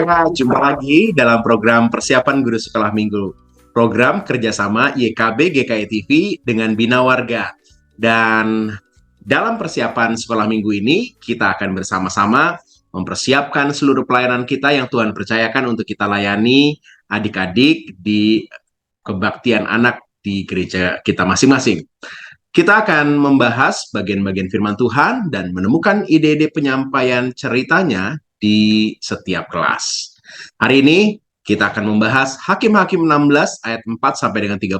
Ya, jumpa lagi dalam program Persiapan Guru Sekolah Minggu. Program kerjasama YKB GKI TV dengan Bina Warga. Dan dalam persiapan sekolah minggu ini, kita akan bersama-sama mempersiapkan seluruh pelayanan kita yang Tuhan percayakan untuk kita layani adik-adik di kebaktian anak di gereja kita masing-masing. Kita akan membahas bagian-bagian firman Tuhan dan menemukan ide-ide penyampaian ceritanya di setiap kelas. Hari ini kita akan membahas Hakim-Hakim 16 ayat 4 sampai dengan 31.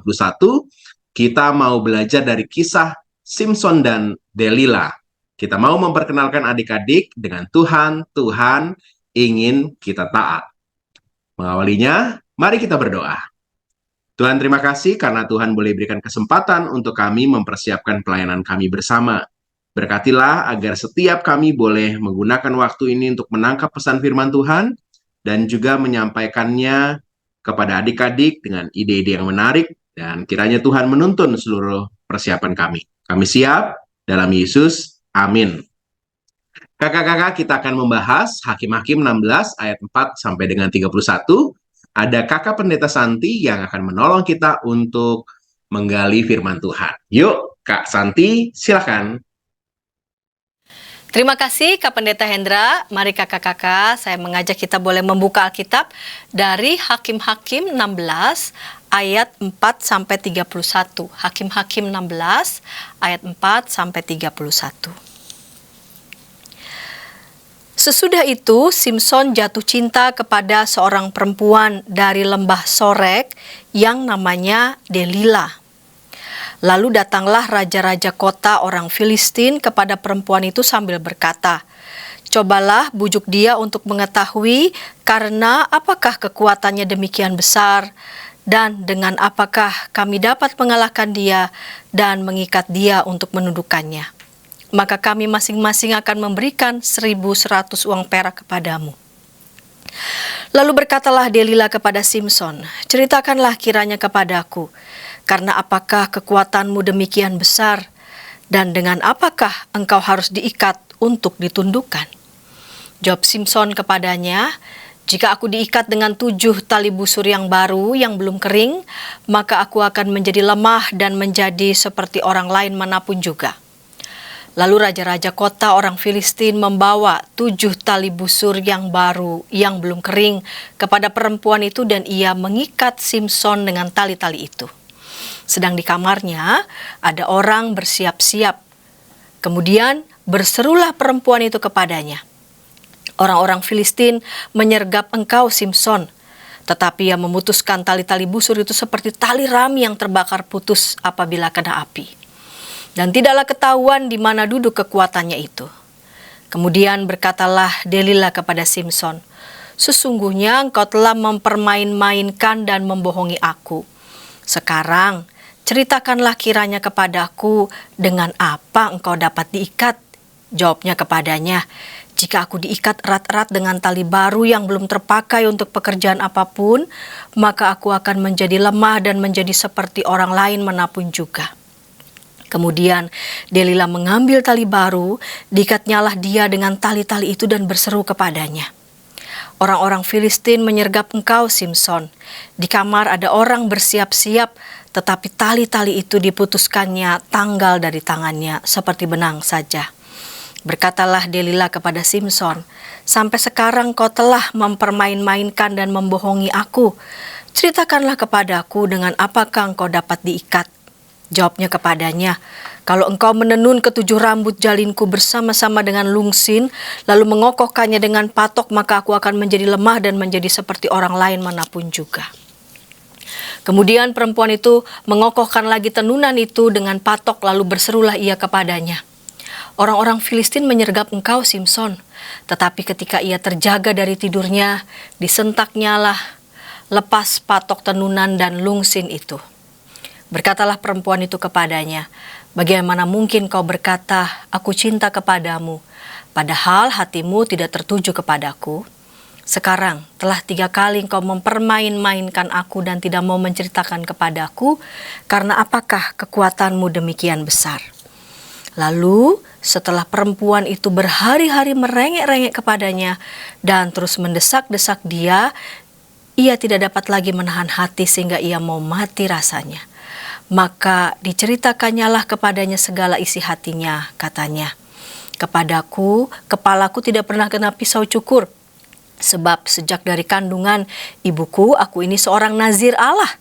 Kita mau belajar dari kisah Simson dan Delila. Kita mau memperkenalkan adik-adik dengan Tuhan ingin kita taat. Mengawalinya, mari kita berdoa. Tuhan, terima kasih karena Tuhan boleh berikan kesempatan untuk kami mempersiapkan pelayanan kami bersama. Berkatilah agar setiap kami boleh menggunakan waktu ini untuk menangkap pesan firman Tuhan dan juga menyampaikannya kepada adik-adik dengan ide-ide yang menarik, dan kiranya Tuhan menuntun seluruh persiapan kami. Kami siap dalam Yesus. Amin. Kakak-kakak, kita akan membahas Hakim-Hakim 16 ayat 4 sampai dengan 31. Ada Kakak Pendeta Santi yang akan menolong kita untuk menggali firman Tuhan. Yuk, Kak Santi, silakan. Terima kasih Kak Pendeta Hendra. Mari kakak-kakak, saya mengajak kita boleh membuka Alkitab dari Hakim-Hakim 16 ayat 4 sampai 31. Hakim-Hakim 16 ayat 4 sampai 31. Sesudah itu, Simson jatuh cinta kepada seorang perempuan dari lembah Sorek yang namanya Delila. Lalu datanglah raja-raja kota orang Filistin kepada perempuan itu sambil berkata, "Cobalah bujuk dia untuk mengetahui karena apakah kekuatannya demikian besar, dan dengan apakah kami dapat mengalahkan dia dan mengikat dia untuk menundukkannya. Maka kami masing-masing akan memberikan 1.100 uang perak kepadamu." Lalu berkatalah Delila kepada Simson, "Ceritakanlah kiranya kepadaku, karena apakah kekuatanmu demikian besar, dan dengan apakah engkau harus diikat untuk ditundukkan?" Jawab Simson kepadanya, "Jika aku diikat dengan 7 tali busur yang baru yang belum kering, maka aku akan menjadi lemah dan menjadi seperti orang lain manapun juga." Lalu raja-raja kota orang Filistin membawa 7 tali busur yang baru yang belum kering kepada perempuan itu, dan ia mengikat Simson dengan tali-tali itu. Sedang di kamarnya ada orang bersiap-siap. Kemudian berserulah perempuan itu kepadanya, "Orang-orang Filistin menyergap engkau, Simson." Tetapi ia memutuskan tali-tali busur itu seperti tali rami yang terbakar putus apabila kena api. Dan tidaklah ketahuan di mana duduk kekuatannya itu. Kemudian berkatalah Delila kepada Simson, "Sesungguhnya engkau telah mempermain-mainkan dan membohongi aku. Sekarang ceritakanlah kiranya kepadaku dengan apa engkau dapat diikat." Jawabnya kepadanya, "Jika aku diikat erat-erat dengan tali baru yang belum terpakai untuk pekerjaan apapun, maka aku akan menjadi lemah dan menjadi seperti orang lain manapun juga." Kemudian Delila mengambil tali baru, diikatnyalah dia dengan tali-tali itu dan berseru kepadanya, "Orang-orang Filistin menyergap engkau, Simson. Di kamar ada orang bersiap-siap, tetapi tali-tali itu diputuskannya tanggal dari tangannya seperti benang saja." Berkatalah Delila kepada Simson, "Sampai sekarang kau telah mempermain-mainkan dan membohongi aku. Ceritakanlah kepadaku dengan apakah engkau dapat diikat." Jawabnya kepadanya, "Kalau engkau menenun 7 rambut jalinku bersama-sama dengan lungsin, lalu mengokohkannya dengan patok, maka aku akan menjadi lemah dan menjadi seperti orang lain manapun juga." Kemudian perempuan itu mengokohkan lagi tenunan itu dengan patok, lalu berserulah ia kepadanya, "Orang-orang Filistin menyergap engkau, Simson." Tetapi ketika ia terjaga dari tidurnya, disentaknyalah lepas patok tenunan dan lungsin itu. Berkatalah perempuan itu kepadanya, "Bagaimana mungkin kau berkata, 'Aku cinta kepadamu,' padahal hatimu tidak tertuju kepadaku? Sekarang telah 3 kali engkau mempermain-mainkan aku dan tidak mau menceritakan kepadaku, karena apakah kekuatanmu demikian besar?" Lalu setelah perempuan itu berhari-hari merengek-rengek kepadanya dan terus mendesak-desak dia, ia tidak dapat lagi menahan hati sehingga ia mau mati rasanya. Maka diceritakannya kepadanya segala isi hatinya, katanya, "Kepadaku, kepalaku tidak pernah kena pisau cukur. Sebab sejak dari kandungan ibuku, aku ini seorang nazir Allah.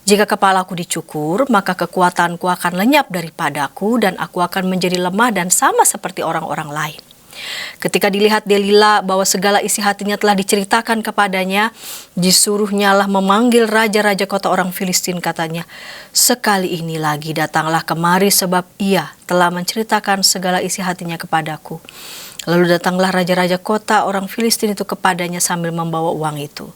Jika kepalaku dicukur, maka kekuatanku akan lenyap daripadaku dan aku akan menjadi lemah dan sama seperti orang-orang lain." Ketika dilihat Delila bahwa segala isi hatinya telah diceritakan kepadanya, disuruhnyalah memanggil raja-raja kota orang Filistin, katanya, "Sekali ini lagi datanglah kemari sebab ia telah menceritakan segala isi hatinya kepadaku." Lalu datanglah raja-raja kota orang Filistin itu kepadanya sambil membawa uang itu.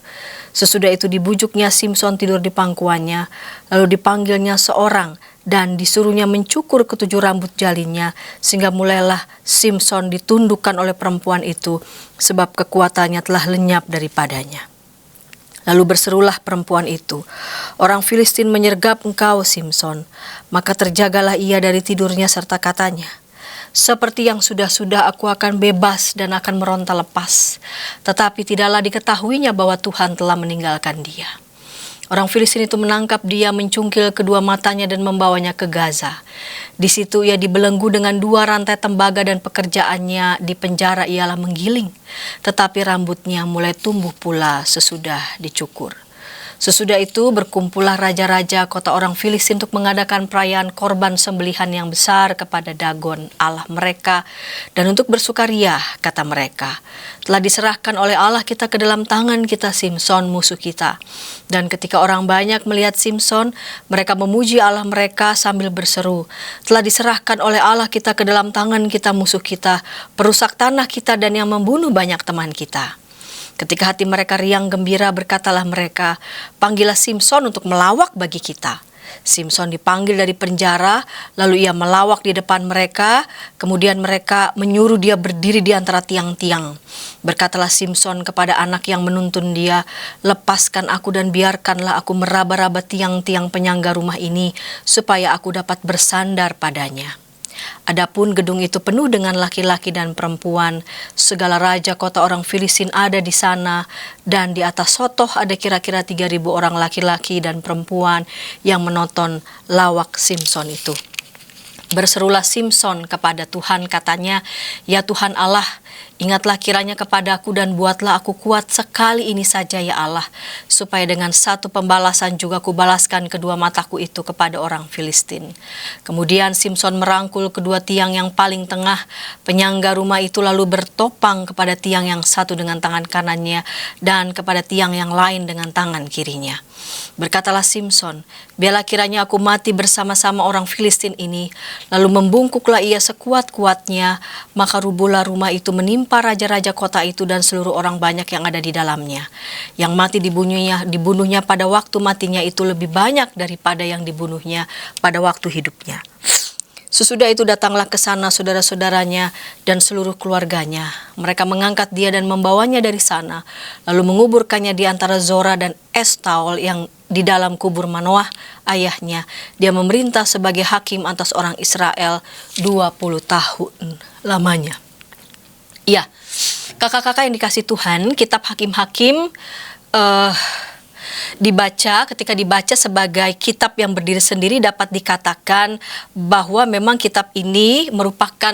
Sesudah itu dibujuknya Simson tidur di pangkuannya, lalu dipanggilnya seorang dan disuruhnya mencukur ketujuh rambut jalinnya, sehingga mulailah Simson ditundukkan oleh perempuan itu, sebab kekuatannya telah lenyap daripadanya. Lalu berserulah perempuan itu, "Orang Filistin menyergap engkau, Simson." Maka terjagalah ia dari tidurnya serta katanya, "Seperti yang sudah-sudah aku akan bebas dan akan meronta lepas." Tetapi tidaklah diketahuinya bahwa Tuhan telah meninggalkan dia. Orang Filistin itu menangkap dia, mencungkil kedua matanya dan membawanya ke Gaza. Di situ ia dibelenggu dengan 2 rantai tembaga dan pekerjaannya di penjara ialah menggiling. Tetapi rambutnya mulai tumbuh pula sesudah dicukur. Sesudah itu berkumpullah raja-raja kota orang Filistin untuk mengadakan perayaan korban sembelihan yang besar kepada Dagon, Allah mereka, dan untuk bersukaria, kata mereka, "Telah diserahkan oleh Allah kita ke dalam tangan kita Simson musuh kita." Dan ketika orang banyak melihat Simson, mereka memuji Allah mereka sambil berseru, "Telah diserahkan oleh Allah kita ke dalam tangan kita musuh kita, perusak tanah kita dan yang membunuh banyak teman kita." Ketika hati mereka riang gembira, berkatalah mereka, "Panggillah Simson untuk melawak bagi kita." Simson dipanggil dari penjara, lalu ia melawak di depan mereka. Kemudian mereka menyuruh dia berdiri di antara tiang-tiang. Berkatalah Simson kepada anak yang menuntun dia, "Lepaskan aku dan biarkanlah aku meraba-raba tiang-tiang penyangga rumah ini, supaya aku dapat bersandar padanya." Adapun gedung itu penuh dengan laki-laki dan perempuan, segala raja kota orang Filistin ada di sana, dan di atas sotoh ada kira-kira 3.000 orang laki-laki dan perempuan yang menonton lawak Simson itu. Berserulah Simson kepada Tuhan, katanya, "Ya Tuhan Allah, ingatlah kiranya kepadaku dan buatlah aku kuat sekali ini saja ya Allah, supaya dengan satu pembalasan juga kubalaskan kedua mataku itu kepada orang Filistin." Kemudian Simson merangkul kedua tiang yang paling tengah penyangga rumah itu, lalu bertopang kepada tiang yang satu dengan tangan kanannya dan kepada tiang yang lain dengan tangan kirinya. Berkatalah Simson, "Biarlah kiranya aku mati bersama-sama orang Filistin ini." Lalu membungkuklah ia sekuat-kuatnya, maka rubuhlah rumah itu menimpa raja-raja kota itu dan seluruh orang banyak yang ada di dalamnya. Yang mati dibunuhnya pada waktu matinya itu lebih banyak daripada yang dibunuhnya pada waktu hidupnya. Sesudah itu datanglah ke sana saudara-saudaranya dan seluruh keluarganya. Mereka mengangkat dia dan membawanya dari sana, lalu menguburkannya di antara Zora dan Estaol yang di dalam kubur Manoah ayahnya. Dia memerintah sebagai hakim atas orang Israel 20 tahun lamanya. Ya, kakak-kakak yang dikasih Tuhan, kitab Hakim-Hakim ketika dibaca sebagai kitab yang berdiri sendiri, dapat dikatakan bahwa memang kitab ini merupakan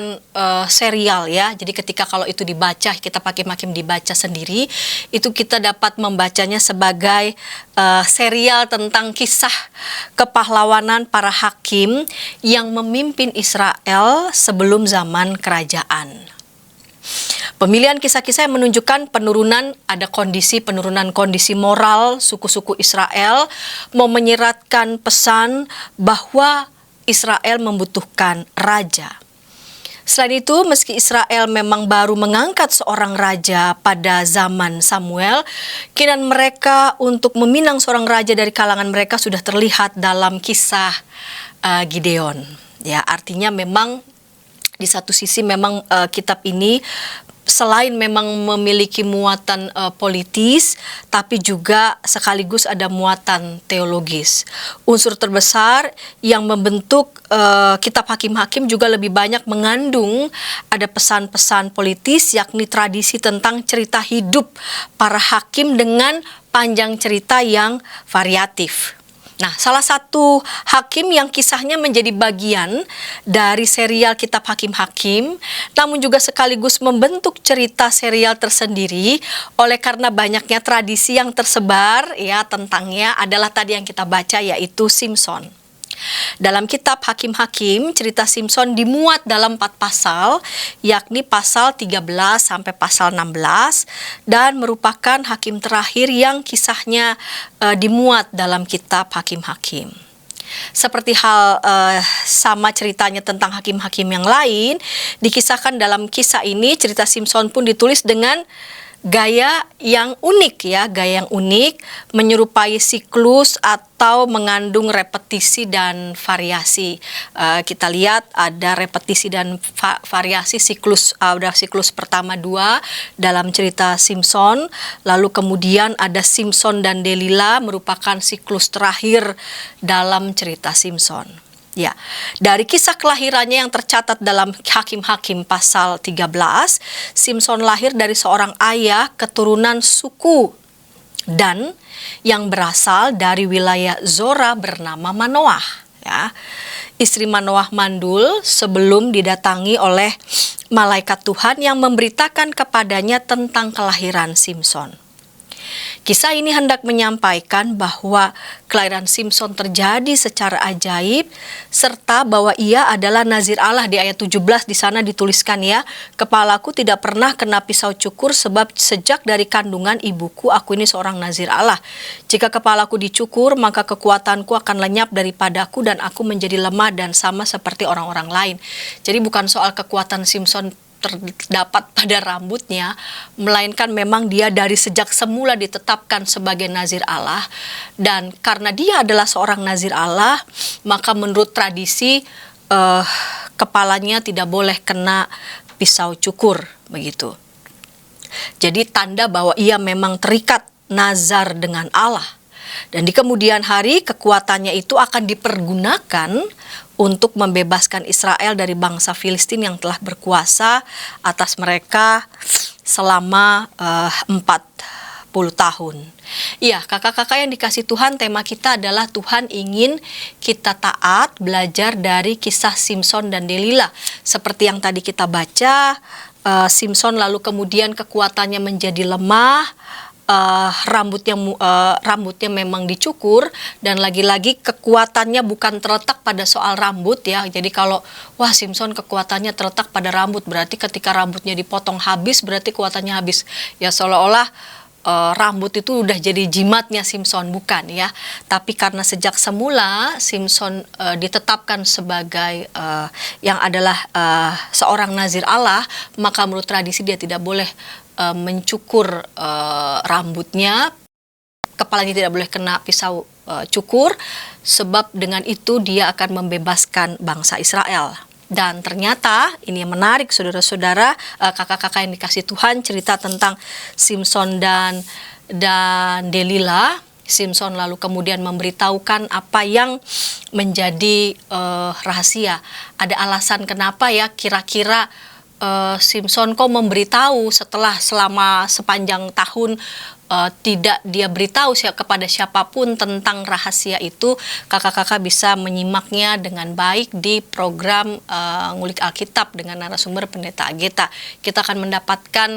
serial ya. Jadi ketika kalau itu dibaca, kitab Hakim-Hakim dibaca sendiri, itu kita dapat membacanya sebagai serial tentang kisah kepahlawanan para hakim yang memimpin Israel sebelum zaman kerajaan. Pemilihan kisah-kisah yang menunjukkan penurunan kondisi moral suku-suku Israel, mau menyeratkan pesan bahwa Israel membutuhkan raja. Selain itu, meski Israel memang baru mengangkat seorang raja pada zaman Samuel, keinginan mereka untuk meminang seorang raja dari kalangan mereka sudah terlihat dalam kisah Gideon. Ya, artinya memang di satu sisi memang kitab ini selain memang memiliki muatan politis, tapi juga sekaligus ada muatan teologis. Unsur terbesar yang membentuk kitab Hakim-Hakim juga lebih banyak mengandung ada pesan-pesan politis, yakni tradisi tentang cerita hidup para hakim dengan panjang cerita yang variatif. Nah, salah satu hakim yang kisahnya menjadi bagian dari serial kitab Hakim-Hakim, namun juga sekaligus membentuk cerita serial tersendiri oleh karena banyaknya tradisi yang tersebar ya tentangnya adalah tadi yang kita baca, yaitu Simson. Dalam kitab Hakim-Hakim, cerita Simson dimuat dalam 4 pasal, yakni pasal 13 sampai pasal 16, dan merupakan hakim terakhir yang kisahnya dimuat dalam kitab Hakim-Hakim. Seperti hal sama ceritanya tentang hakim-hakim yang lain, dikisahkan dalam kisah ini, cerita Simson pun ditulis dengan gaya yang unik ya, gaya yang unik, menyerupai siklus atau mengandung repetisi dan variasi. Kita lihat ada repetisi dan variasi siklus, ada siklus pertama 2 dalam cerita Simson, lalu kemudian ada Simson dan Delila merupakan siklus terakhir dalam cerita Simson. Ya, dari kisah kelahirannya yang tercatat dalam Hakim-Hakim pasal 13, Simson lahir dari seorang ayah keturunan suku Dan yang berasal dari wilayah Zora bernama Manoah. Ya, istri Manoah mandul sebelum didatangi oleh malaikat Tuhan yang memberitakan kepadanya tentang kelahiran Simson. Kisah ini hendak menyampaikan bahwa kelahiran Simson terjadi secara ajaib, serta bahwa ia adalah nazir Allah. Di ayat 17 di sana dituliskan ya, kepalaku tidak pernah kena pisau cukur sebab sejak dari kandungan ibuku aku ini seorang nazir Allah. Jika kepalaku dicukur maka kekuatanku akan lenyap daripadaku dan aku menjadi lemah dan sama seperti orang-orang lain. Jadi bukan soal kekuatan Simson terdapat pada rambutnya, melainkan memang dia dari sejak semula ditetapkan sebagai nazir Allah, dan karena dia adalah seorang nazir Allah, maka menurut tradisi kepalanya tidak boleh kena pisau cukur, begitu. Jadi tanda bahwa ia memang terikat nazar dengan Allah. Dan di kemudian hari kekuatannya itu akan dipergunakan untuk membebaskan Israel dari bangsa Filistin yang telah berkuasa atas mereka selama 40 tahun. Iya, kakak-kakak yang dikasih Tuhan, tema kita adalah Tuhan ingin kita taat, belajar dari kisah Simson dan Delila. Seperti yang tadi kita baca, Simson lalu kemudian kekuatannya menjadi lemah, rambutnya memang dicukur, dan lagi-lagi kekuatannya bukan terletak pada soal rambut ya. Jadi kalau wah Simson kekuatannya terletak pada rambut, berarti ketika rambutnya dipotong habis berarti kekuatannya habis. Ya seolah-olah rambut itu udah jadi jimatnya Simson, bukan ya. Tapi karena sejak semula Simson ditetapkan sebagai yang adalah seorang nazir Allah, maka menurut tradisi dia tidak boleh mencukur rambutnya, kepalanya tidak boleh kena pisau cukur, sebab dengan itu dia akan membebaskan bangsa Israel. Dan ternyata ini yang menarik saudara-saudara, kakak-kakak yang dikasih Tuhan, cerita tentang Simson dan Delila. Simson lalu kemudian memberitahukan apa yang menjadi rahasia. Ada alasan kenapa ya kira-kira Simson kok memberitahu selama sepanjang tahun tidak dia beritahu kepada siapapun tentang rahasia itu. Kakak-kakak bisa menyimaknya dengan baik di program Ngulik Alkitab dengan narasumber Pendeta Ageta. Kita akan mendapatkan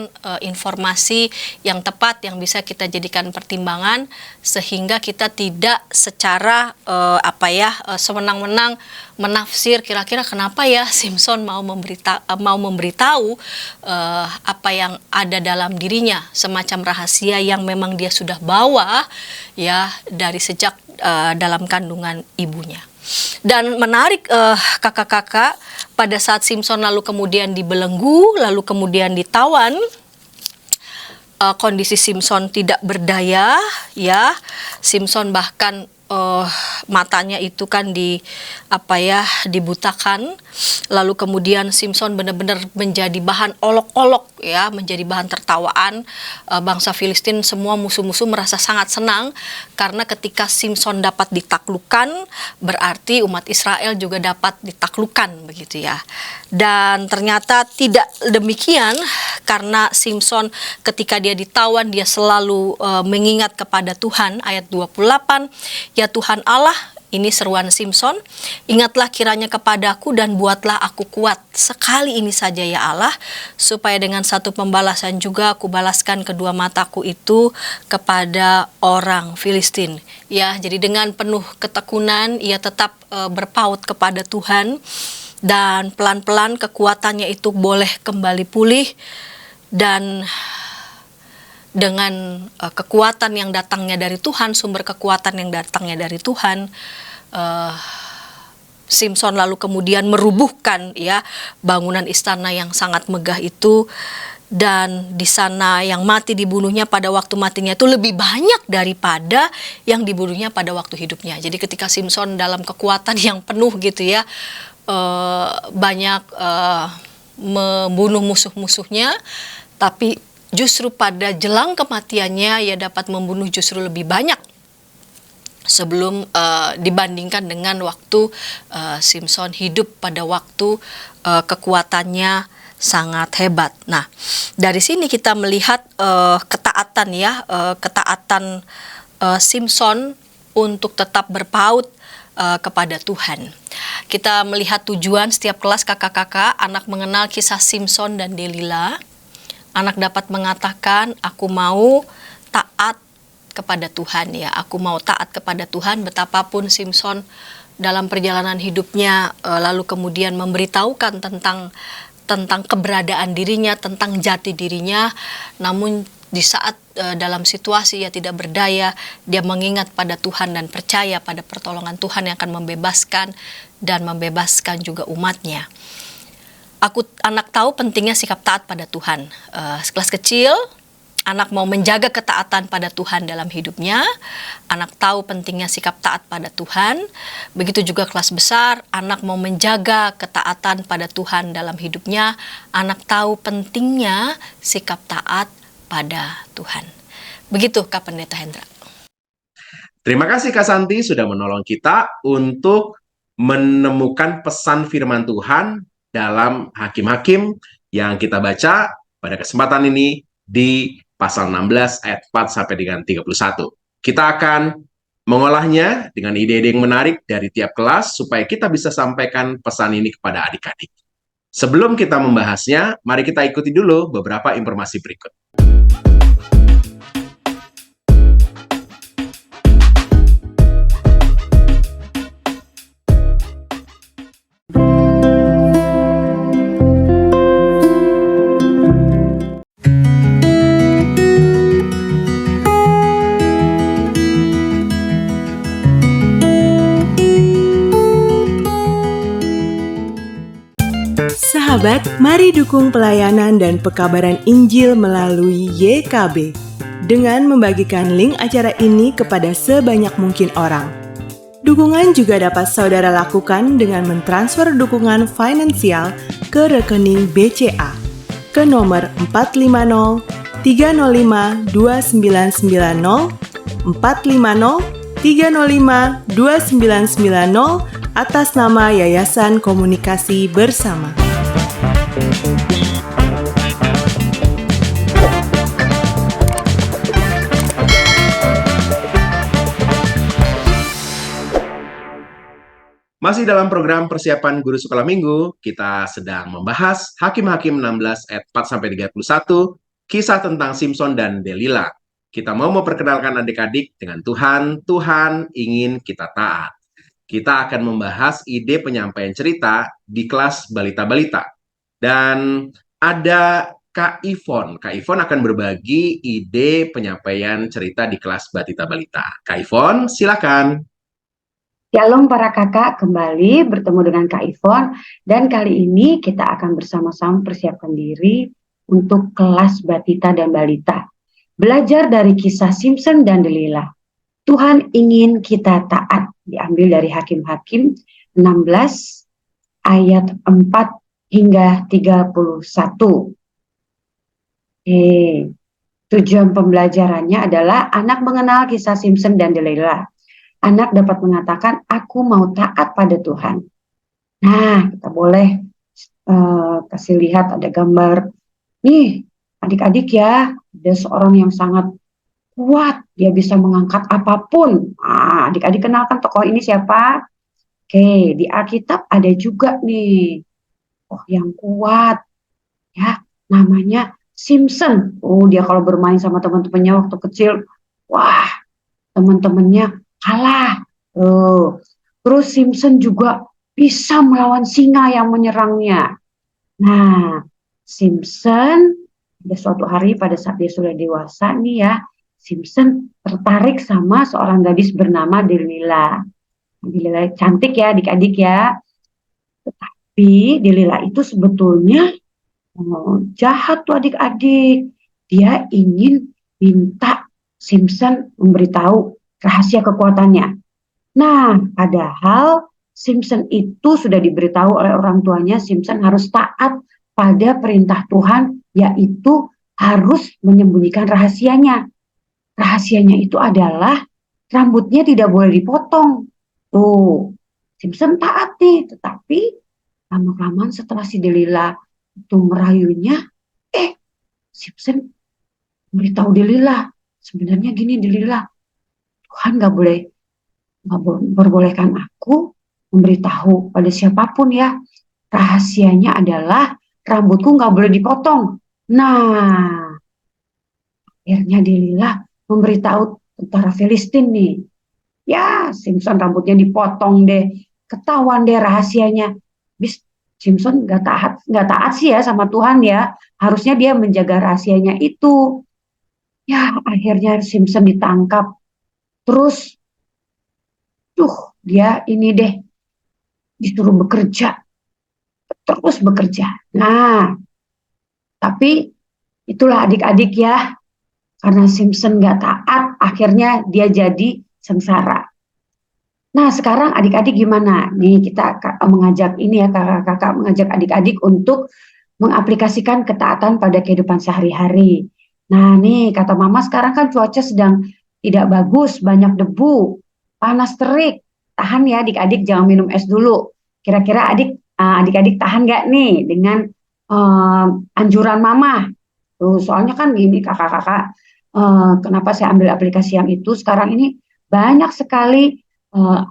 informasi yang tepat yang bisa kita jadikan pertimbangan, sehingga kita tidak secara sewenang-wenang menafsir kira-kira kenapa ya Simson mau memberitahu apa yang ada dalam dirinya, semacam rahasia yang memang dia sudah bawa ya dari sejak dalam kandungan ibunya. Dan menarik kakak-kakak, pada saat Simson lalu kemudian dibelenggu, lalu kemudian ditawan, kondisi Simson tidak berdaya ya. Simson bahkan eh, matanya itu kan dibutakan, lalu kemudian Simson benar-benar menjadi bahan olok-olok ya, menjadi bahan tertawaan. Bangsa Filistin, semua musuh-musuh merasa sangat senang karena ketika Simson dapat ditaklukkan, berarti umat Israel juga dapat ditaklukkan begitu ya. Dan ternyata tidak demikian, karena Simson ketika dia ditawan, dia selalu mengingat kepada Tuhan. Ayat 28, ya Tuhan Allah, ini seruan Simson, ingatlah kiranya kepadaku dan buatlah aku kuat. Sekali ini saja ya Allah, supaya dengan satu pembalasan juga aku balaskan kedua mataku itu kepada orang Filistin. Ya, jadi dengan penuh ketekunan ia tetap berpaut kepada Tuhan, dan pelan-pelan kekuatannya itu boleh kembali pulih. Dan dengan kekuatan yang datangnya dari Tuhan, sumber kekuatan yang datangnya dari Tuhan, Simson lalu kemudian merubuhkan ya bangunan istana yang sangat megah itu, dan di sana yang mati dibunuhnya pada waktu matinya itu lebih banyak daripada yang dibunuhnya pada waktu hidupnya. Jadi ketika Simson dalam kekuatan yang penuh gitu ya, banyak membunuh musuh-musuhnya, tapi justru pada jelang kematiannya ia dapat membunuh justru lebih banyak sebelum dibandingkan dengan waktu Simson hidup pada waktu kekuatannya sangat hebat. Nah, dari sini kita melihat ketaatan ya, ketaatan Simson untuk tetap berpaut kepada Tuhan. Kita melihat tujuan setiap kelas kakak-kakak, anak mengenal kisah Simson dan Delila. Anak dapat mengatakan, aku mau taat kepada Tuhan ya, aku mau taat kepada Tuhan. Betapapun Simson dalam perjalanan hidupnya lalu kemudian memberitahukan tentang keberadaan dirinya, tentang jati dirinya, namun di saat dalam situasi ia tidak berdaya, dia mengingat pada Tuhan dan percaya pada pertolongan Tuhan yang akan membebaskan dan membebaskan juga umatnya. Anak tahu pentingnya sikap taat pada Tuhan. Kelas kecil, anak mau menjaga ketaatan pada Tuhan dalam hidupnya. Anak tahu pentingnya sikap taat pada Tuhan. Begitu juga kelas besar, anak mau menjaga ketaatan pada Tuhan dalam hidupnya. Anak tahu pentingnya sikap taat pada Tuhan. Begitu Kak Pendeta Hendra. Terima kasih Kak Santi sudah menolong kita untuk menemukan pesan firman Tuhan dalam Hakim-Hakim yang kita baca pada kesempatan ini di pasal 16 ayat 4 sampai dengan 31. Kita akan mengolahnya dengan ide-ide yang menarik dari tiap kelas supaya kita bisa sampaikan pesan ini kepada adik-adik. Sebelum kita membahasnya, mari kita ikuti dulu beberapa informasi berikut. Sahabat, mari dukung pelayanan dan pekabaran Injil melalui YKB dengan membagikan link acara ini kepada sebanyak mungkin orang. Dukungan juga dapat saudara lakukan dengan mentransfer dukungan finansial ke rekening BCA ke nomor 450 305 2990 450 305 2990 atas nama Yayasan Komunikasi Bersama. Masih dalam program persiapan guru sekolah minggu, kita sedang membahas Hakim-Hakim 16 ayat 4 sampai 31, kisah tentang Simson dan Delila. Kita mau memperkenalkan adik-adik dengan Tuhan. Tuhan ingin kita taat. Kita akan membahas ide penyampaian cerita di kelas balita-balita. Dan ada Kak Ivon. Kak Ivon akan berbagi ide penyampaian cerita di kelas balita-balita. Kak Ivon, silakan. Shalom para kakak, kembali bertemu dengan Kak Ivon, dan kali ini kita akan bersama-sama persiapkan diri untuk kelas batita dan balita. Belajar dari kisah Simson dan Delila. Tuhan ingin kita taat. Diambil dari Hakim-Hakim 16 ayat 4 hingga 31. Tujuan pembelajarannya adalah anak mengenal kisah Simpson dan Delilah. Anak dapat mengatakan, aku mau taat pada Tuhan. Nah, kita boleh kasih lihat ada gambar. Nih, adik-adik ya, ada seorang yang sangat kuat, dia bisa mengangkat apapun. Nah, adik-adik kenalkan tokoh ini siapa? Oke, di Alkitab ada juga nih, oh yang kuat, ya, namanya Simpson. Oh, dia kalau bermain sama teman-temannya waktu kecil, wah, teman-temannya kalah. Terus Simpson juga bisa melawan singa yang menyerangnya. Nah, Simpson pada suatu hari pada saat dia sudah dewasa nih ya, Simpson tertarik sama seorang gadis bernama Delilah. Delilah cantik ya adik-adik ya. Tetapi Delilah itu sebetulnya jahat tuh adik-adik. Dia ingin minta Simpson memberitahu rahasia kekuatannya. Nah, padahal Simpson itu sudah diberitahu oleh orang tuanya, Simpson harus taat pada perintah Tuhan, yaitu harus menyembunyikan rahasianya. Rahasianya itu adalah rambutnya tidak boleh dipotong. Tuh, Simpson taat nih, tetapi lama-kelamaan setelah si Delilah itu merayunya, Simpson memberitahu Delilah, sebenarnya gini Delilah, Tuhan nggak memperbolehkan aku memberitahu pada siapapun ya. Rahasianya adalah rambutku nggak boleh dipotong. Nah, akhirnya Delilah memberitahu tentara Filistin nih. Ya, Simpson rambutnya dipotong deh. Ketahuan deh rahasianya. Bis Simpson nggak taat sih ya sama Tuhan ya. Harusnya dia menjaga rahasianya itu. Ya, akhirnya Simpson ditangkap. Terus, dia ini deh disuruh bekerja. Terus bekerja. Nah, tapi itulah adik-adik ya. Karena Simpson nggak taat, akhirnya dia jadi sengsara. Nah, sekarang adik-adik gimana? Nih kita mengajak ini ya, kakak-kakak mengajak adik-adik untuk mengaplikasikan ketaatan pada kehidupan sehari-hari. Nah, nih kata mama sekarang kan cuaca sedang tidak bagus, banyak debu, panas terik. Tahan ya adik-adik, jangan minum es dulu. Kira-kira adik-adik tahan nggak nih dengan anjuran mama? Tuh, soalnya kan gini kakak-kakak, kenapa saya ambil aplikasi yang itu? Sekarang ini banyak sekali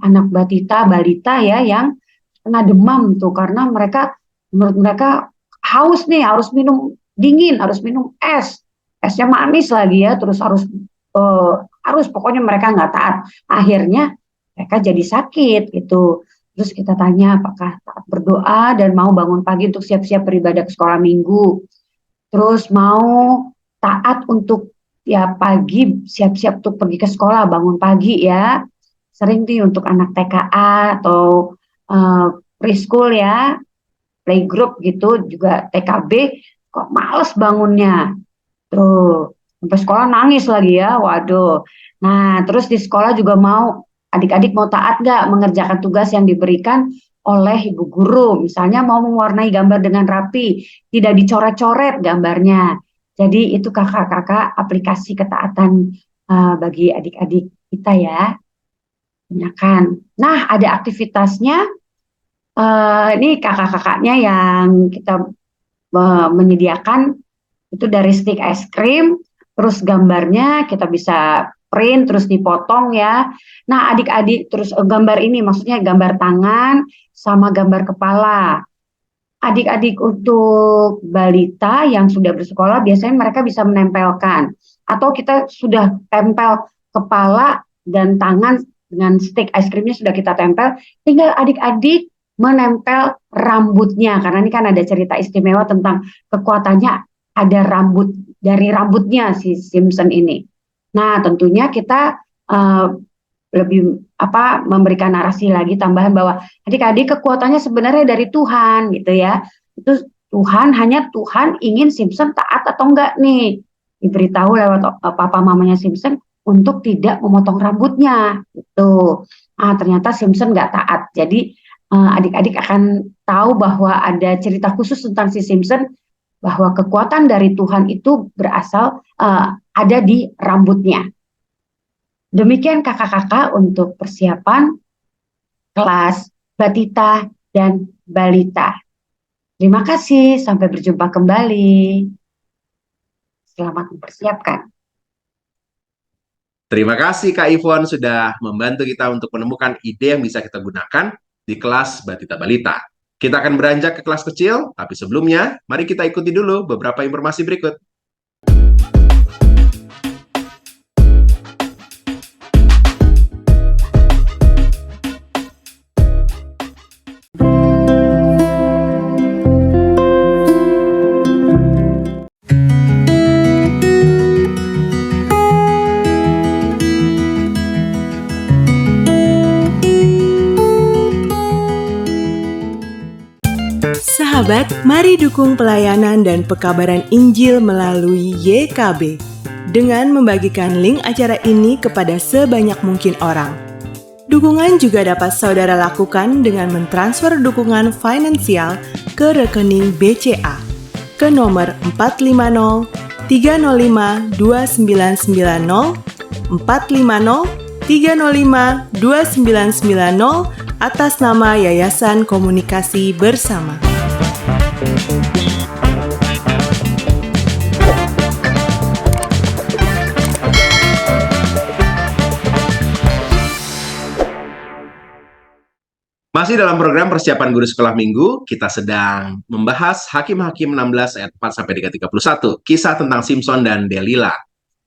anak balita ya yang kena demam tuh karena menurut mereka haus nih, harus minum dingin, harus minum esnya manis lagi ya, terus harus pokoknya mereka nggak taat. Akhirnya mereka jadi sakit gitu. Terus kita tanya apakah taat berdoa dan mau bangun pagi untuk siap-siap beribadah ke sekolah minggu. Terus mau taat untuk ya pagi siap-siap untuk pergi ke sekolah, bangun pagi ya. Sering nih untuk anak TKA atau preschool ya, playgroup gitu, juga TKB, kok males bangunnya. Tuh, sampai sekolah nangis lagi ya, waduh. Nah, terus di sekolah juga adik-adik mau taat nggak mengerjakan tugas yang diberikan oleh ibu guru, misalnya mau mewarnai gambar dengan rapi, tidak dicoret-coret gambarnya. Jadi itu kakak-kakak aplikasi ketaatan bagi adik-adik kita ya. Nah, ada aktivitasnya. Ini kakak-kakaknya yang kita menyediakan itu dari stick es krim, terus gambarnya kita bisa print terus dipotong ya. Nah, adik-adik terus gambar ini maksudnya gambar tangan sama gambar kepala. Adik-adik untuk balita yang sudah bersekolah biasanya mereka bisa menempelkan, atau kita sudah tempel kepala dan tangan dengan stick es krimnya sudah kita tempel, tinggal adik-adik menempel rambutnya, karena ini kan ada cerita istimewa tentang kekuatannya, ada dari rambutnya si Simpson ini. Nah, tentunya kita lebih memberikan narasi lagi tambahan bahwa adik-adik kekuatannya sebenarnya dari Tuhan gitu ya. Itu hanya Tuhan ingin Simpson taat atau enggak nih. Diberitahu lewat papa mamanya Simpson untuk tidak memotong rambutnya. Gitu. Ternyata Simpson nggak taat. Jadi adik-adik akan tahu bahwa ada cerita khusus tentang si Simpson, bahwa kekuatan dari Tuhan itu berasal ada di rambutnya. Demikian kakak-kakak untuk persiapan kelas Batita dan Balita. Terima kasih, sampai berjumpa kembali. Selamat mempersiapkan. Terima kasih Kak Ivon sudah membantu kita untuk menemukan ide yang bisa kita gunakan di kelas Batita Balita. Kita akan beranjak ke kelas kecil, tapi sebelumnya mari kita ikuti dulu beberapa informasi berikut. Sahabat, mari dukung pelayanan dan pekabaran Injil melalui YKB dengan membagikan link acara ini kepada sebanyak mungkin orang. Dukungan juga dapat saudara lakukan dengan mentransfer dukungan finansial ke rekening BCA ke nomor 450 305 2990 450 305 2990 atas nama Yayasan Komunikasi Bersama. Masih dalam program persiapan guru sekolah minggu, kita sedang membahas Hakim-Hakim 16 ayat 4 sampai dengan 31, kisah tentang Simpson dan Delila.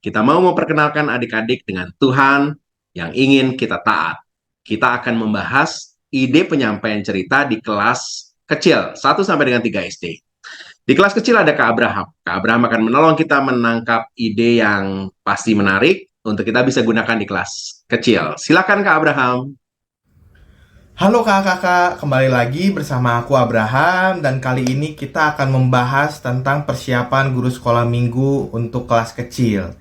Kita mau memperkenalkan adik-adik dengan Tuhan yang ingin kita taat. Kita akan membahas ide penyampaian cerita di kelas kecil 1 sampai dengan 3 SD. Di kelas kecil ada Kak Abraham. Kak Abraham akan menolong kita menangkap ide yang pasti menarik untuk kita bisa gunakan di kelas kecil. Silakan Kak Abraham. Halo kakak-kakak, kembali lagi bersama aku Abraham dan kali ini kita akan membahas tentang persiapan guru sekolah minggu untuk kelas kecil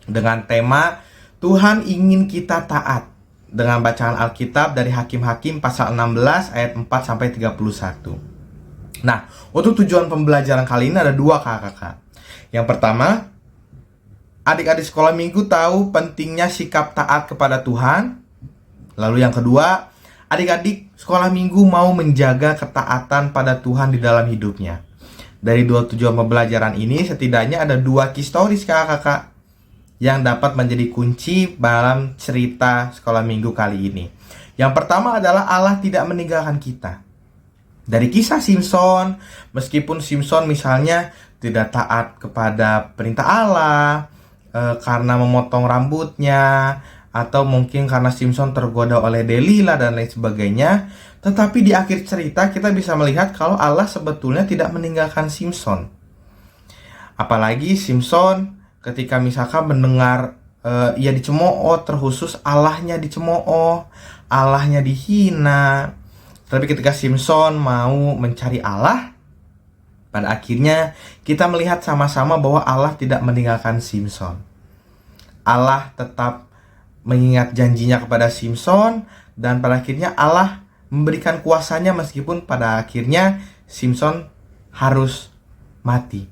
dengan tema Tuhan ingin kita taat dengan bacaan Alkitab dari Hakim-Hakim pasal 16 ayat 4 sampai 31. Nah, untuk tujuan pembelajaran kali ini ada 2 kakak-kakak. Yang pertama, adik-adik sekolah minggu tahu pentingnya sikap taat kepada Tuhan. Lalu yang kedua, adik-adik sekolah minggu mau menjaga ketaatan pada Tuhan di dalam hidupnya. Dari 2 tujuan pembelajaran ini, setidaknya ada 2 historis kakak-kakak yang dapat menjadi kunci dalam cerita sekolah minggu kali ini. Yang pertama adalah Allah tidak meninggalkan kita. Dari kisah Simpson, meskipun Simpson misalnya tidak taat kepada perintah Allah, karena memotong rambutnya, atau mungkin karena Simpson tergoda oleh Delila dan lain sebagainya. Tetapi di akhir cerita kita bisa melihat kalau Allah sebetulnya tidak meninggalkan Simpson. Apalagi Simpson ketika misalkan mendengar ia dicemooh, terkhusus Allahnya dicemooh, Allahnya dihina. Tapi ketika Simpson mau mencari Allah, pada akhirnya kita melihat sama-sama bahwa Allah tidak meninggalkan Simpson. Allah tetap mengingat janjinya kepada Simpson dan pada akhirnya Allah memberikan kuasanya meskipun pada akhirnya Simpson harus mati.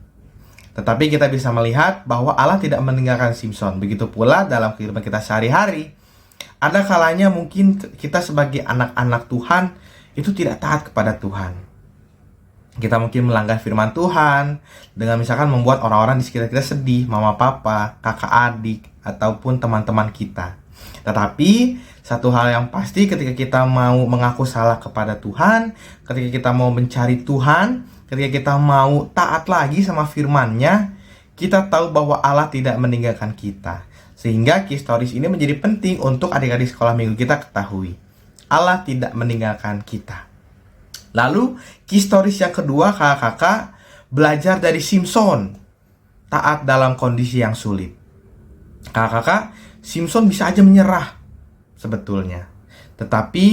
Tetapi kita bisa melihat bahwa Allah tidak meninggalkan Simpson. Begitu pula dalam kehidupan kita sehari-hari. Ada kalanya mungkin kita sebagai anak-anak Tuhan itu tidak taat kepada Tuhan. Kita mungkin melanggar firman Tuhan dengan misalkan membuat orang-orang di sekitar kita sedih, mama papa, kakak adik, ataupun teman-teman kita. Tetapi satu hal yang pasti ketika kita mau mengaku salah kepada Tuhan, ketika kita mau mencari Tuhan, ketika kita mau taat lagi sama firman-Nya, kita tahu bahwa Allah tidak meninggalkan kita. Sehingga historis ini menjadi penting untuk adik-adik sekolah minggu kita ketahui. Allah tidak meninggalkan kita. Lalu historis yang kedua kakak-kakak belajar dari Simpson, taat dalam kondisi yang sulit. Kakak-kakak, Simpson bisa aja menyerah sebetulnya. Tetapi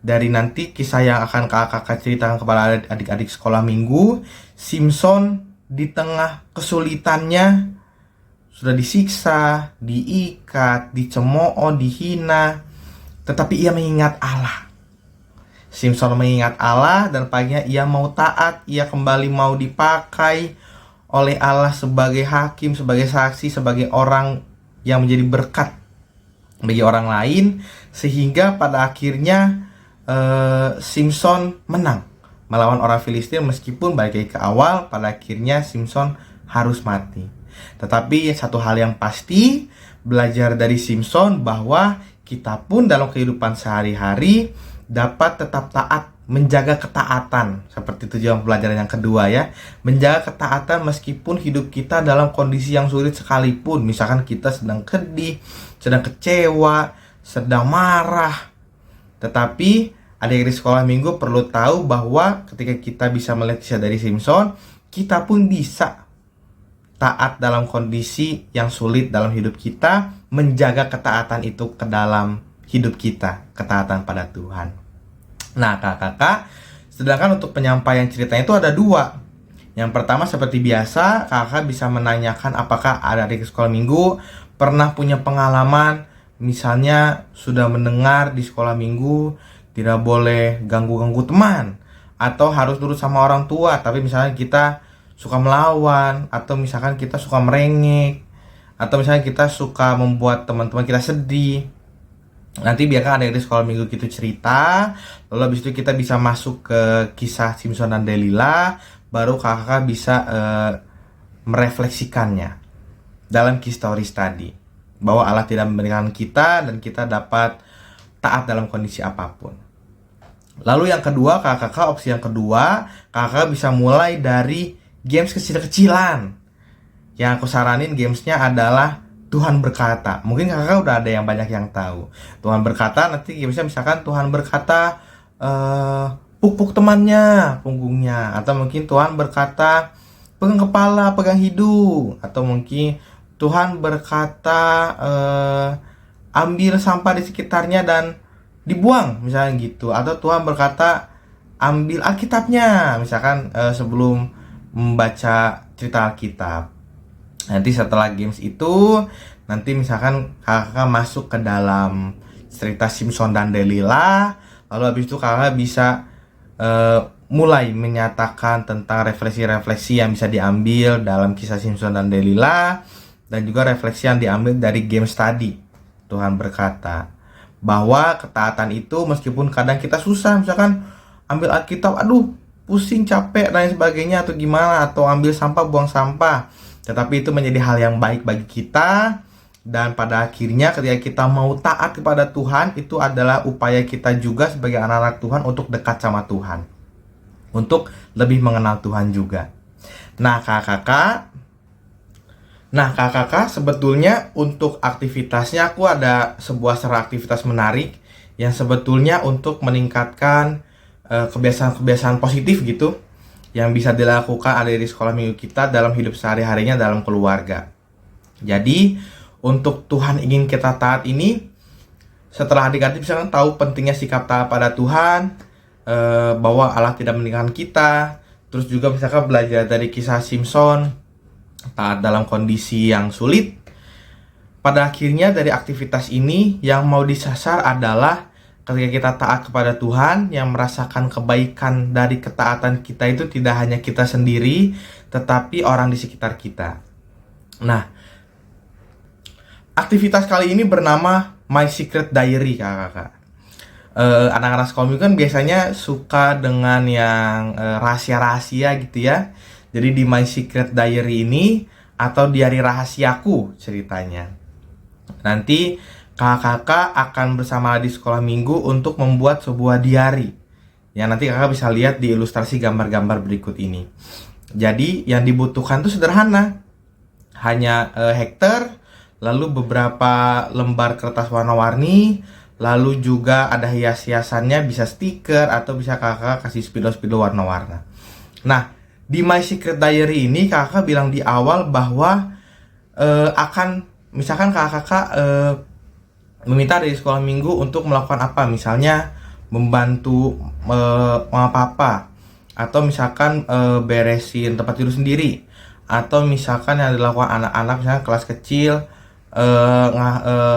dari nanti kisah yang akan kakak-kakak ceritakan kepada adik-adik sekolah minggu, Simpson di tengah kesulitannya sudah disiksa, diikat, dicemooh, dihina, tetapi ia mengingat Allah. Simson mengingat Allah dan paginya ia mau taat, ia kembali mau dipakai oleh Allah sebagai hakim, sebagai saksi, sebagai orang yang menjadi berkat bagi orang lain, sehingga pada akhirnya Simson menang melawan orang Filistin. Meskipun balik lagi ke awal, pada akhirnya Simson harus mati. Tetapi satu hal yang pasti, belajar dari Simson bahwa kita pun dalam kehidupan sehari-hari dapat tetap taat, menjaga ketaatan. Seperti tujuan pelajaran yang kedua ya, menjaga ketaatan meskipun hidup kita dalam kondisi yang sulit sekalipun. Misalkan kita sedang sedih, sedang kecewa, sedang marah. Tetapi adik-adik sekolah minggu perlu tahu bahwa ketika kita bisa melihat kisah dari Simson, kita pun bisa taat dalam kondisi yang sulit dalam hidup kita, menjaga ketaatan itu ke dalam hidup kita, ketaatan pada Tuhan. Nah kakak-kakak, sedangkan untuk penyampaian ceritanya itu ada dua. Yang pertama seperti biasa, kakak bisa menanyakan apakah adik-adik sekolah minggu pernah punya pengalaman, misalnya sudah mendengar di sekolah minggu tidak boleh ganggu-ganggu teman, atau harus nurut sama orang tua, tapi misalnya kita suka melawan, atau misalkan kita suka merengek, atau misalnya kita suka membuat teman-teman kita sedih. Nanti biarkan adik-adik sekolah minggu gitu cerita, lalu habis itu kita bisa masuk ke kisah Simson dan Delila, baru kakak bisa merefleksikannya dalam key stories tadi, bahwa Allah tidak memberikan kita dan kita dapat taat dalam kondisi apapun. Lalu yang kedua, kakak opsi yang kedua, kakak bisa mulai dari games kecil-kecilan. Yang aku saranin gamesnya adalah Tuhan berkata. Mungkin kakak udah ada yang banyak yang tahu. Tuhan berkata, nanti gamesnya misalkan Tuhan berkata puk-puk temannya, punggungnya. Atau mungkin Tuhan berkata pegang kepala, pegang hidung. Atau mungkin Tuhan berkata ambil sampah di sekitarnya dan dibuang, misalnya gitu. Atau Tuhan berkata ambil Alkitabnya, misalkan sebelum membaca cerita Alkitab. Nanti setelah games itu, nanti misalkan kakak masuk ke dalam cerita Simson dan Delila, lalu habis itu kakak bisa mulai menyatakan tentang refleksi-refleksi yang bisa diambil dalam kisah Simson dan Delila, dan juga refleksi yang diambil dari games tadi. Tuhan berkata bahwa ketaatan itu meskipun kadang kita susah, misalkan ambil Alkitab, aduh pusing, capek dan sebagainya, atau gimana, atau ambil sampah, buang sampah, tetapi itu menjadi hal yang baik bagi kita. Dan pada akhirnya ketika kita mau taat kepada Tuhan, itu adalah upaya kita juga sebagai anak-anak Tuhan untuk dekat sama Tuhan, untuk lebih mengenal Tuhan juga. Nah kakak, sebetulnya untuk aktivitasnya aku ada sebuah serah aktivitas menarik yang sebetulnya untuk meningkatkan kebiasaan-kebiasaan positif gitu, yang bisa dilakukan ada di sekolah minggu kita dalam hidup sehari-harinya dalam keluarga. Jadi untuk Tuhan ingin kita taat ini, setelah adik-adik misalkan tahu pentingnya sikap taat pada Tuhan, bahwa Allah tidak meninggalkan kita, terus juga misalkan belajar dari kisah Simson, taat dalam kondisi yang sulit. Pada akhirnya dari aktivitas ini yang mau disasar adalah ketika kita taat kepada Tuhan, yang merasakan kebaikan dari ketaatan kita itu tidak hanya kita sendiri, tetapi orang di sekitar kita. Nah, aktivitas kali ini bernama My Secret Diary, kakak. Anak-anak sekolah minggu kan biasanya suka dengan yang rahasia-rahasia gitu ya. Jadi di My Secret Diary ini, atau diari rahasiaku ceritanya, nanti kakak akan bersama di sekolah minggu untuk membuat sebuah diari yang nanti kakak bisa lihat di ilustrasi gambar-gambar berikut ini. Jadi yang dibutuhkan itu sederhana, hanya hektar, lalu beberapa lembar kertas warna-warni, lalu juga ada hias-hiasannya, bisa stiker atau bisa kakak kasih spidol-spidol warna-warna. Nah, di My Secret Diary ini kakak bilang di awal bahwa akan misalkan kakak meminta dari sekolah minggu untuk melakukan apa, misalnya membantu mama papa, atau misalkan beresin tempat tidur sendiri, atau misalkan yang dilakukan anak-anak misalnya kelas kecil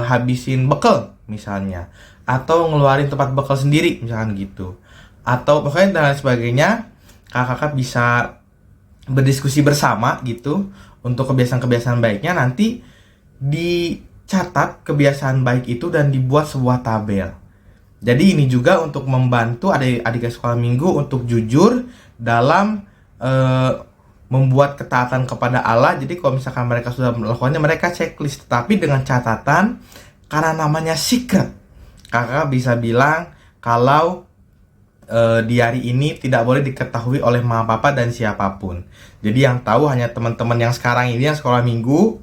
habisin bekal misalnya, atau ngeluarin tempat bekal sendiri misalkan gitu, atau pokoknya dan lain sebagainya. Kakak-kakak bisa berdiskusi bersama gitu untuk kebiasaan-kebiasaan baiknya. Nanti dicatat kebiasaan baik itu dan dibuat sebuah tabel. Jadi ini juga untuk membantu adik-adik sekolah minggu untuk jujur dalam membuat ketaatan kepada Allah. Jadi kalau misalkan mereka sudah melakukannya, mereka checklist, tetapi dengan catatan, karena namanya secret, kakak bisa bilang kalau di hari ini tidak boleh diketahui oleh mama papa dan siapapun. Jadi yang tahu hanya teman-teman yang sekarang ini yang sekolah minggu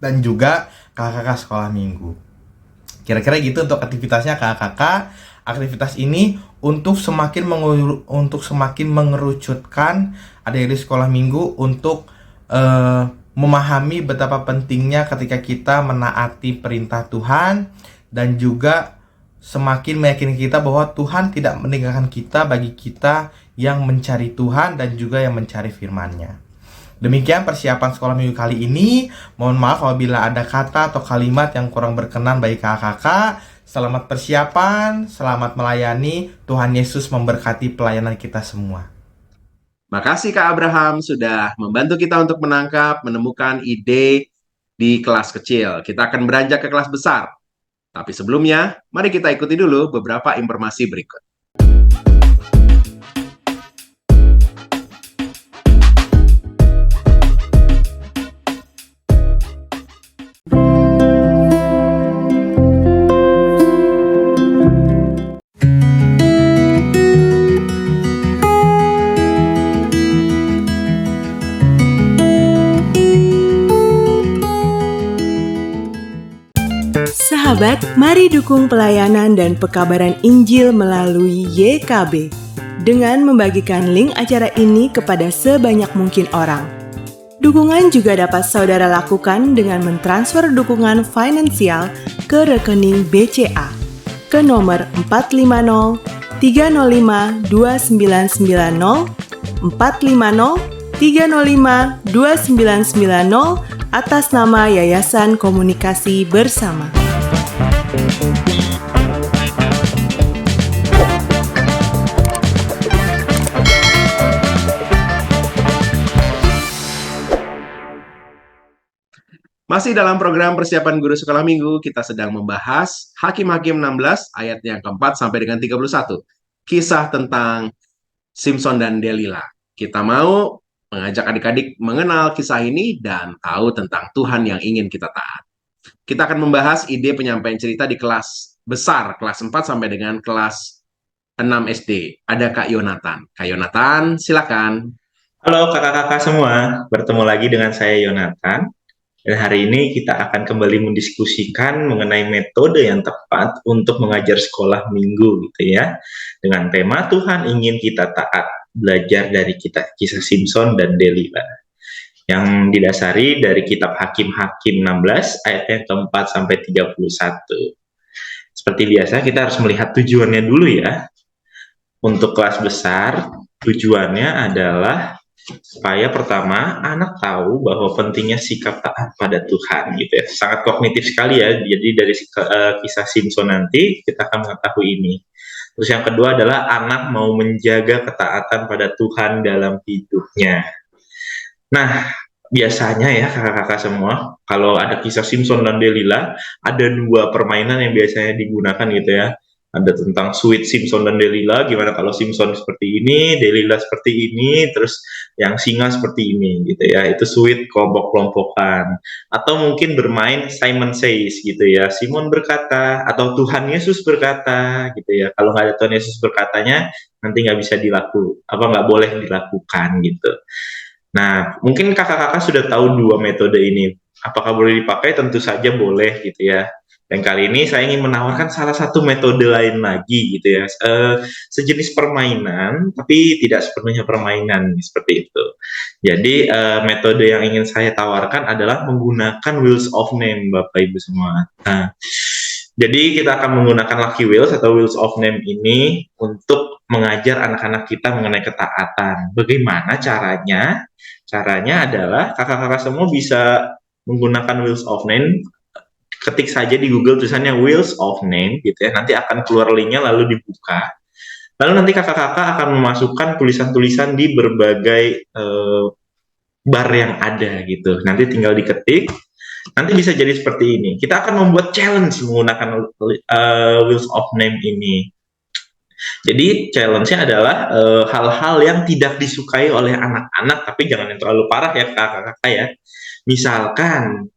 dan juga kakak-kakak sekolah minggu. Kira-kira gitu untuk aktivitasnya kakak-kakak. Aktivitas ini untuk semakin mengerucutkan adik-adik sekolah minggu untuk memahami betapa pentingnya ketika kita menaati perintah Tuhan, dan juga semakin meyakini kita bahwa Tuhan tidak meninggalkan kita bagi kita yang mencari Tuhan dan juga yang mencari firman-Nya. Demikian persiapan sekolah minggu kali ini. Mohon maaf apabila ada kata atau kalimat yang kurang berkenan bagi kakak-kakak. Selamat persiapan, selamat melayani. Tuhan Yesus memberkati pelayanan kita semua. Makasih Kak Abraham sudah membantu kita untuk menemukan ide di kelas kecil. Kita akan beranjak ke kelas besar. Tapi sebelumnya, mari kita ikuti dulu beberapa informasi berikut. Sahabat, mari dukung pelayanan dan pekabaran Injil melalui YKB dengan membagikan link acara ini kepada sebanyak mungkin orang. Dukungan juga dapat saudara lakukan dengan mentransfer dukungan finansial ke rekening BCA ke nomor 450 305 2990 450 305 2990 atas nama Yayasan Komunikasi Bersama. Masih dalam program persiapan guru sekolah minggu, kita sedang membahas Hakim-Hakim 16 ayat yang keempat sampai dengan 31. Kisah tentang Simson dan Delila. Kita mau mengajak adik-adik mengenal kisah ini dan tahu tentang Tuhan yang ingin kita taat. Kita akan membahas ide penyampaian cerita di kelas besar, kelas 4 sampai dengan kelas 6 SD. Ada Kak Yonatan. Kak Yonatan, silakan. Halo kakak-kakak semua, bertemu lagi dengan saya Yonatan. Dan hari ini kita akan kembali mendiskusikan mengenai metode yang tepat untuk mengajar sekolah minggu gitu ya. Dengan tema Tuhan ingin kita taat, belajar dari kisah Simson dan Delila. Yang didasari dari kitab Hakim-Hakim 16 ayat yang keempat sampai 31. Seperti biasa kita harus melihat tujuannya dulu ya. Untuk kelas besar, tujuannya adalah supaya pertama anak tahu bahwa pentingnya sikap taat pada Tuhan gitu ya. Sangat kognitif sekali ya. Jadi dari kisah Simson nanti kita akan mengetahui ini. Terus yang kedua adalah anak mau menjaga ketaatan pada Tuhan dalam hidupnya. Nah, biasanya ya kakak-kakak semua, kalau ada kisah Simson dan Delila, ada dua permainan yang biasanya digunakan gitu ya. Ada tentang sweet Simson dan Delila, gimana kalau Simson seperti ini, Delila seperti ini, terus yang singa seperti ini gitu ya. Itu sweet kelompok-kelompokan. Atau mungkin bermain Simon Says gitu ya. Simon berkata atau Tuhan Yesus berkata gitu ya. Kalau nggak ada Tuhan Yesus berkatanya, nanti nggak bisa nggak boleh dilakukan gitu. Nah, mungkin kakak-kakak sudah tahu dua metode ini. Apakah boleh dipakai? Tentu saja boleh gitu ya. Dan kali ini saya ingin menawarkan salah satu metode lain lagi gitu ya. Sejenis permainan, tapi tidak sepenuhnya permainan seperti itu. Jadi metode yang ingin saya tawarkan adalah menggunakan wheels of name, Bapak Ibu semua. Nah, Jadi kita akan menggunakan Lucky Wheels atau Wheels of Name ini untuk mengajar anak-anak kita mengenai ketaatan. Bagaimana caranya? Caranya adalah kakak-kakak semua bisa menggunakan Wheels of Name. Ketik saja di Google tulisannya Wheels of Name gitu ya. Nanti akan keluar linknya lalu dibuka. Lalu nanti kakak-kakak akan memasukkan tulisan-tulisan di berbagai bar yang ada gitu. Nanti tinggal diketik. Nanti bisa jadi seperti ini. Kita akan membuat challenge menggunakan Wheels of Name ini. Jadi challenge-nya adalah hal-hal yang tidak disukai oleh anak-anak, tapi jangan yang terlalu parah ya kakak-kakak ya. Misalkan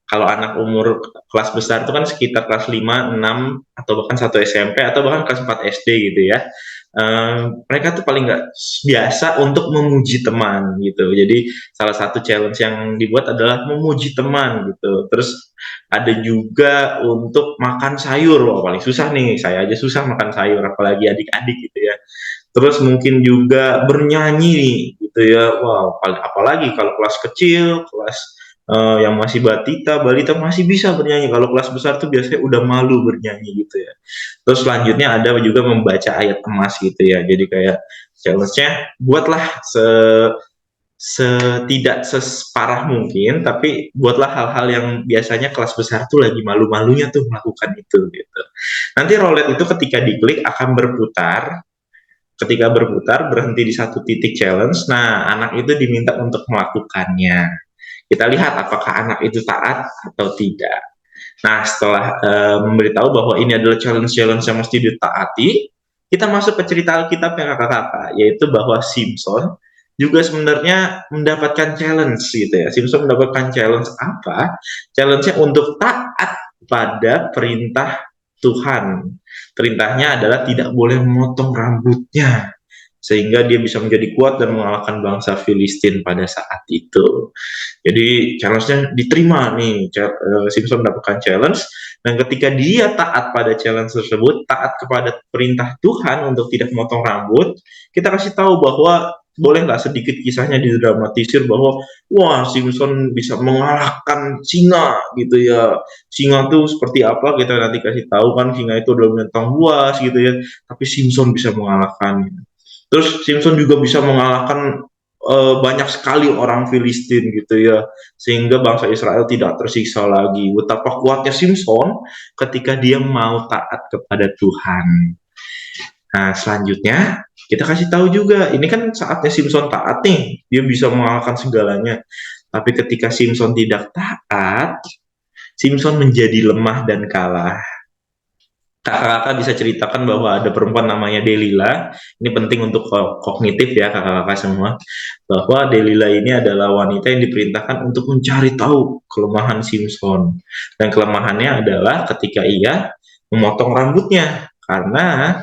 kalau anak umur kelas besar itu kan sekitar kelas 5, 6, atau bahkan 1 SMP, atau bahkan kelas 4 SD gitu ya. Mereka tuh paling nggak biasa untuk memuji teman gitu. Jadi salah satu challenge yang dibuat adalah memuji teman gitu. Terus ada juga untuk makan sayur. Wah, paling susah nih, saya aja susah makan sayur, apalagi adik-adik gitu ya. Terus mungkin juga bernyanyi gitu ya. Wow, apalagi kalau kelas kecil, kelas yang masih balita masih bisa bernyanyi. Kalau kelas besar tuh biasanya udah malu bernyanyi gitu ya. Terus selanjutnya ada juga membaca ayat emas gitu ya. Jadi kayak challenge-nya buatlah setidak separah mungkin, tapi buatlah hal-hal yang biasanya kelas besar tuh lagi malu-malunya tuh melakukan itu gitu. Nanti roulette itu ketika diklik akan berputar. Ketika berputar berhenti di satu titik challenge. Nah, anak itu diminta untuk melakukannya. Kita lihat apakah anak itu taat atau tidak. Nah, setelah memberitahu bahwa ini adalah challenge-challenge yang mesti ditaati, kita masuk ke cerita Alkitab yang kakak-kakak, yaitu bahwa Simpson juga sebenarnya mendapatkan challenge gitu ya. Simpson mendapatkan challenge apa? Challenge-nya untuk taat pada perintah Tuhan. Perintahnya adalah tidak boleh memotong rambutnya, sehingga dia bisa menjadi kuat dan mengalahkan bangsa Filistin pada saat itu. Jadi challenge-nya diterima nih, Simpson mendapatkan challenge, dan ketika dia taat pada challenge tersebut, taat kepada perintah Tuhan untuk tidak memotong rambut, kita kasih tahu bahwa bolehlah sedikit kisahnya didramatisir bahwa wah, Simpson bisa mengalahkan singa gitu ya. Singa tuh seperti apa kita nanti kasih tahu kan, singa itu adalah binatang buas gitu ya, tapi Simpson bisa mengalahkannya. Terus Simpson juga bisa mengalahkan banyak sekali orang Filistin gitu ya, sehingga bangsa Israel tidak tersiksa lagi. Betapa kuatnya Simpson ketika dia mau taat kepada Tuhan. Nah, selanjutnya kita kasih tahu juga, ini kan saatnya Simpson taat nih, dia bisa mengalahkan segalanya. Tapi ketika Simpson tidak taat, Simpson menjadi lemah dan kalah. Kakak-kakak bisa ceritakan bahwa ada perempuan namanya Delila. Ini penting untuk kognitif ya kakak-kakak semua. Bahwa Delila ini adalah wanita yang diperintahkan untuk mencari tahu kelemahan Simpson. Dan kelemahannya adalah ketika ia memotong rambutnya. Karena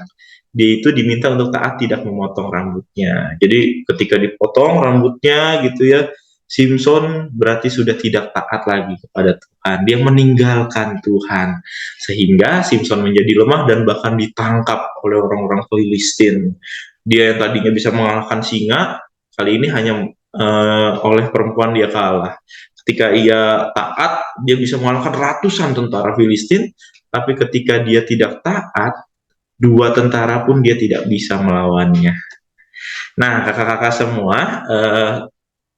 dia itu diminta untuk taat tidak memotong rambutnya. Jadi ketika dipotong rambutnya gitu ya, Simpson berarti sudah tidak taat lagi kepada Tuhan. Dia meninggalkan Tuhan. Sehingga Simpson menjadi lemah dan bahkan ditangkap oleh orang-orang Filistin. Dia yang tadinya bisa mengalahkan singa, kali ini hanya oleh perempuan dia kalah. Ketika ia taat, dia bisa mengalahkan ratusan tentara Filistin, tapi ketika dia tidak taat, 2 tentara pun dia tidak bisa melawannya. Nah, kakak-kakak semua,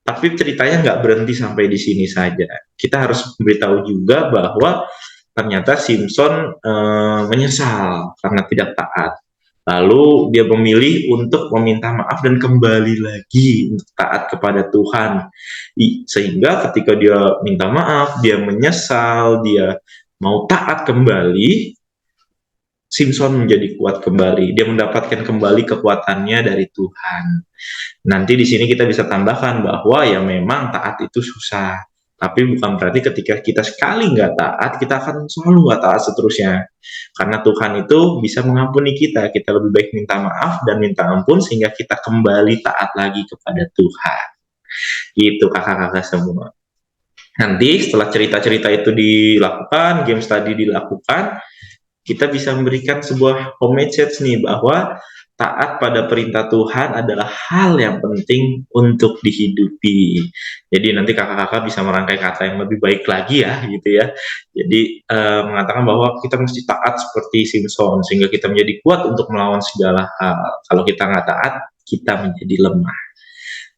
tapi ceritanya nggak berhenti sampai di sini saja. Kita harus beritahu juga bahwa ternyata Simpson menyesal karena tidak taat. Lalu dia memilih untuk meminta maaf dan kembali lagi untuk taat kepada Tuhan. Sehingga ketika dia minta maaf, dia menyesal, dia mau taat kembali, Simpson menjadi kuat kembali. Dia mendapatkan kembali kekuatannya dari Tuhan. Nanti di sini kita bisa tambahkan bahwa ya memang taat itu susah. Tapi bukan berarti ketika kita sekali nggak taat, kita akan selalu nggak taat seterusnya. Karena Tuhan itu bisa mengampuni kita. Kita lebih baik minta maaf dan minta ampun sehingga kita kembali taat lagi kepada Tuhan. Itu kakak-kakak semua. Nanti setelah cerita-cerita itu dilakukan, game study dilakukan, kita bisa memberikan sebuah home message nih bahwa taat pada perintah Tuhan adalah hal yang penting untuk dihidupi. Jadi nanti kakak-kakak bisa merangkai kata yang lebih baik lagi ya, gitu ya. Jadi mengatakan bahwa kita mesti taat seperti Simson sehingga kita menjadi kuat untuk melawan segala hal. Kalau kita nggak taat, kita menjadi lemah.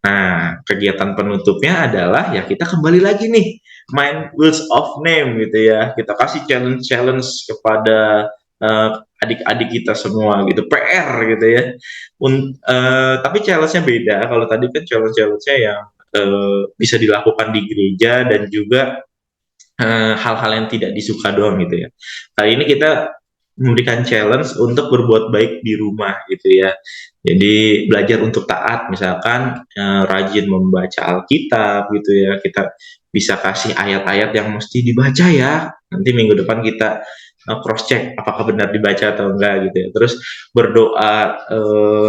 Nah, kegiatan penutupnya adalah ya kita kembali lagi nih main Wheels of Name gitu ya. Kita kasih challenge kepada adik-adik kita semua gitu, PR gitu ya. Tapi challenge-nya beda. Kalau tadi kan challenge-nya yang bisa dilakukan di gereja dan juga hal-hal yang tidak disuka doang gitu ya. Kali ini kita memberikan challenge untuk berbuat baik di rumah gitu ya. Jadi belajar untuk taat, misalkan rajin membaca Alkitab gitu ya. Kita bisa kasih ayat-ayat yang mesti dibaca ya. Nanti minggu depan kita cross check apakah benar dibaca atau enggak gitu ya. Terus berdoa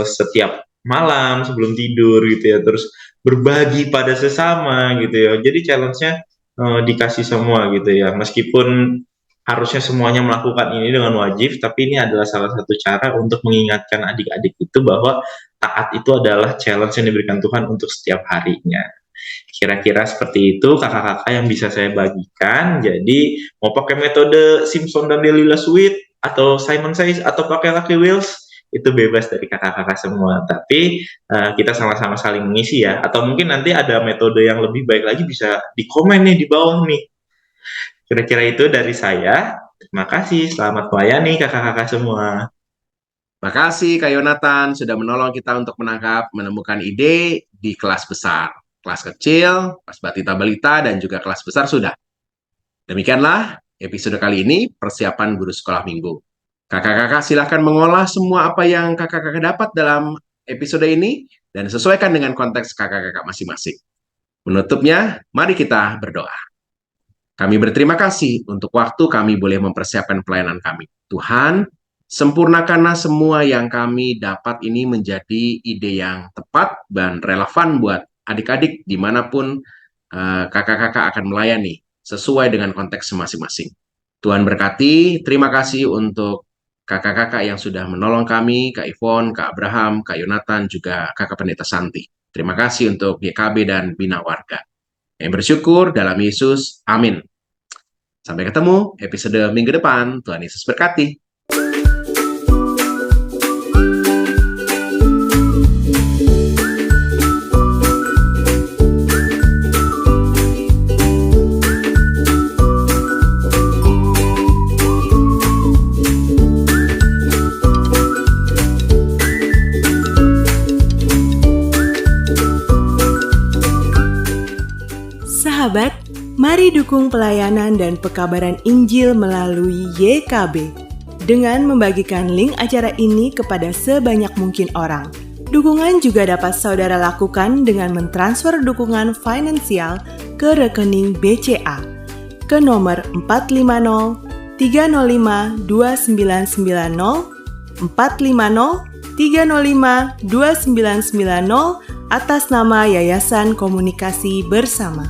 setiap malam sebelum tidur gitu ya. Terus berbagi pada sesama gitu ya. Jadi challenge-nya dikasih semua gitu ya. Meskipun harusnya semuanya melakukan ini dengan wajib, tapi ini adalah salah satu cara untuk mengingatkan adik-adik itu bahwa taat itu adalah challenge yang diberikan Tuhan untuk setiap harinya. Kira-kira seperti itu kakak-kakak yang bisa saya bagikan. Jadi mau pakai metode Simpson dan Delilah Sweet atau Simon Says atau pakai Lucky Wheels, itu bebas dari kakak-kakak semua. Tapi kita sama-sama saling mengisi ya. Atau mungkin nanti ada metode yang lebih baik lagi, bisa di komen nih di bawah nih. Kira-kira itu dari saya. Terima kasih. Selamat melayani kakak-kakak semua. Makasih Kak Yonatan sudah menolong kita untuk menemukan ide di kelas besar. Kelas kecil, kelas batita balita, dan juga kelas besar sudah. Demikianlah episode kali ini, persiapan guru sekolah minggu. Kakak-kakak silahkan mengolah semua apa yang kakak-kakak dapat dalam episode ini dan sesuaikan dengan konteks kakak-kakak masing-masing. Menutupnya, mari kita berdoa. Kami berterima kasih untuk waktu kami boleh mempersiapkan pelayanan kami. Tuhan, sempurnakanlah semua yang kami dapat ini menjadi ide yang tepat dan relevan buat adik-adik dimanapun kakak-kakak akan melayani sesuai dengan konteks masing-masing. Tuhan berkati, terima kasih untuk kakak-kakak yang sudah menolong kami, Kak Ivon, Kak Abraham, Kak Yonatan, juga Kakak Pendeta Santi. Terima kasih untuk YKB dan Bina Warga. Yang bersyukur dalam Yesus, amin. Sampai ketemu episode minggu depan. Tuhan Yesus berkati. Sahabat, mari dukung pelayanan dan pekabaran Injil melalui YKB dengan membagikan link acara ini kepada sebanyak mungkin orang. Dukungan juga dapat saudara lakukan dengan mentransfer dukungan finansial ke rekening BCA ke nomor 450 305 2990 450 305 2990 atas nama Yayasan Komunikasi Bersama.